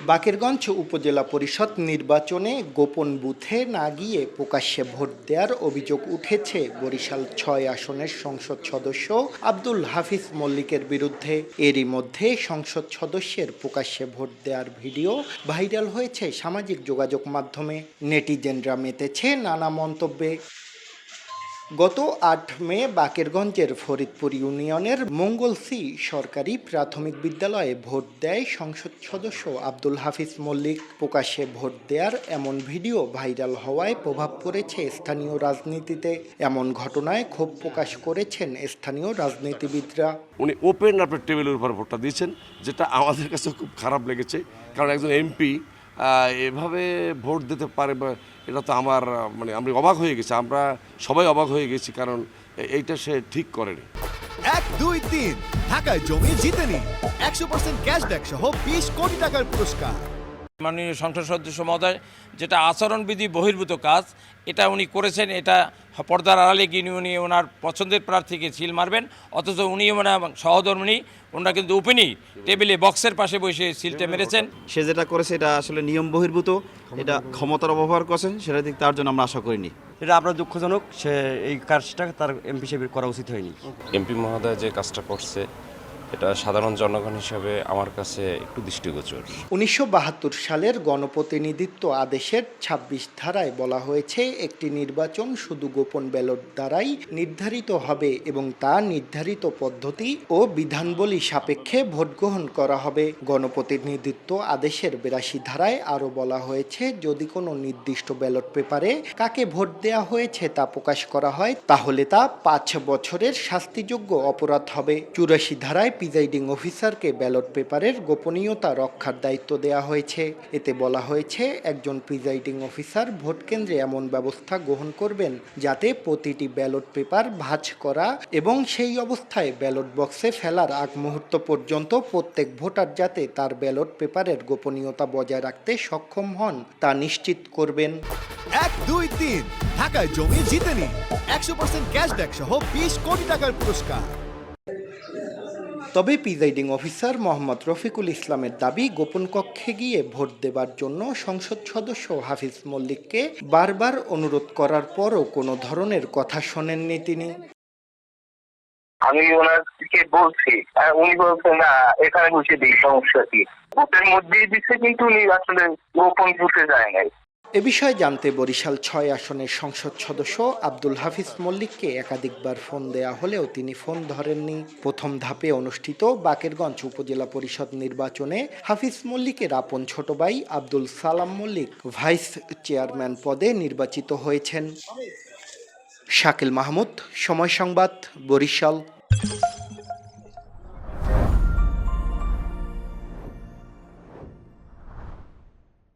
বাকেরগঞ্জ উপজেলা পরিষদ নির্বাচনে গোপন বুথে না গিয়ে প্রকাশ্যে ভোট দেওয়ার অভিযোগ উঠেছে বরিশাল ৬ আসনের সংসদ সদস্য আব্দুল হাফিজ মল্লিকের বিরুদ্ধে। এরই মধ্যে সংসদ সদস্যের প্রকাশ্যে ভোট দেওয়ার ভিডিও ভাইরাল হয়েছে সামাজিক যোগাযোগ মাধ্যমে। নেটিজেনরা মেতেছে নানা মন্তব্যে। গত ৮ মে বাকেরগঞ্জের ফরিদপুর ইউনিয়নের মঙ্গলসি সরকারি প্রাথমিক বিদ্যালয়ে ভোট দেয় সংসদ সদস্য আব্দুল হাফিজ মল্লিক। প্রকাশ্যে ভোট দেওয়ার এমন ভিডিও ভাইরাল হওয়ায় প্রভাব পড়েছে স্থানীয় রাজনীতিতে। এমন ঘটনায় ক্ষোভ প্রকাশ করেছেন স্থানীয় রাজনীতিবিদরা। উনি ওপেন আপনার টেবিলের উপর ভোটটা দিয়েছেন, যেটা আমাদের কাছে খুব খারাপ লেগেছে। কারণ একজন এমপি এভাবে ভোট দিতে পারে, এটা তো আমার আমি অবাক হয়ে গেছি, আমরা সবাই অবাক হয়ে গেছি, কারণ এইটা সে ঠিক করেনি। ১, ২, ৩ ঢাকায় জমি জিতে নিন ১০০% ক্যাশব্যাক সহ ২০ কোটি টাকার পুরস্কার। মাননীয় সংসদ সদস্য মহোদয় যেটা আচরণবিধি বহির্ভূত কাজ এটা উনি করেছেন, এটা পর্দার আড়ালে গিয়ে উনি ওনার পছন্দের প্রার্থীকে সিল মারবেন, অথচ উনি সহধর্মিণী ওনারা কিন্তু ওপেনই টেবিলে বক্সের পাশে বসে সিলটা মেরেছেন। সে যেটা করেছে এটা আসলে নিয়ম বহির্ভূত, এটা ক্ষমতার অপব্যবহার করেছেন, সেটা দিক তার জন্য আমরা আশা করিনি। এটা আপনার দুঃখজনক, সে এই কাজটা তার এমপি হিসেবে করা উচিত হয়নি। এমপি মহোদয় যে কাজটা করছে এটা সাধারণ জনগণ হিসাবে আমার কাছে একটু দৃষ্টিগোচর। ১৯৭২ সালের গণপ্রতিনিধিত্ব আদেশের ২৬ ধারায় বলা হয়েছে, একটি নির্বাচন শুধু গোপন ব্যালট দ্বারাই নির্ধারিত হবে এবং তা নির্ধারিত পদ্ধতি ও বিধানবলী সাপেক্ষে ভোট গ্রহণ করা হবে। গণপ্রতিনিধিত্ব আদেশের ৮২ ধারায় আরও বলা হয়েছে, যদি কোনো নির্দিষ্ট ব্যালট পেপারে কাকে ভোট দেওয়া হয়েছে তা প্রকাশ করা হয় তাহলে তা ৫ বছরের শাস্তিযোগ্য অপরাধ হবে। ৮৪ ধারায় প্রিজাইডিং অফিসারকে ব্যালট পেপারের গোপনীয়তা রক্ষার দায়িত্ব দেওয়া হয়েছে। এতে বলা হয়েছে, একজন প্রিজাইডিং অফিসার ভোট কেন্দ্রে এমন ব্যবস্থা গ্রহণ করবেন যাতে প্রতিটি ব্যালট পেপার ভাঁজ করা এবং সেই অবস্থায় ব্যালট বক্সে ফেলার আগ মুহূর্ত পর্যন্ত প্রত্যেক ভোটার যাতে তার ব্যালট পেপারের গোপনীয়তা বজায় রাখতে সক্ষম হন তা নিশ্চিত করবেন। ১, ২, ৩ ঢাকায় জমি জিতে নিন ১০০% ক্যাশব্যাক সহ ২০ কোটি টাকার পুরস্কার। তবে প্রিজাইডিং অফিসার মোহাম্মদ রফিকুল ইসলামের দাবি, গোপন কক্ষে গিয়ে ভোট দেবার জন্য সংসদ সদস্য হাফিজ মল্লিককে বারবার অনুরোধ করার পরও কোনো ধরনের কথা শোনেননি তিনি। আমি ওনাকে বলছি, উনি বলছেন না এখানে বসে দিই, সমস্যা কি, ভোটের মধ্যেই দিচ্ছে, কিন্তু উনি আসলে গোপন বুথে যায় নাই। এ বিষয়ে জানতে বরিশাল ৬ আসনের সংসদ সদস্য আব্দুল হাফিজ মল্লিককে একাধিকবার ফোন দেয়া হলেও তিনি ফোন ধরেননি। প্রথম ধাপে অনুষ্ঠিত বাকেরগঞ্জ উপজেলা পরিষদ নির্বাচনে হাফিজ মল্লিকের আপন ছোট ভাই আব্দুল সালাম মল্লিক ভাইস চেয়ারম্যান পদে নির্বাচিত হয়েছেন। শাকিল মাহমুদ, সময় সংবাদ, বরিশাল।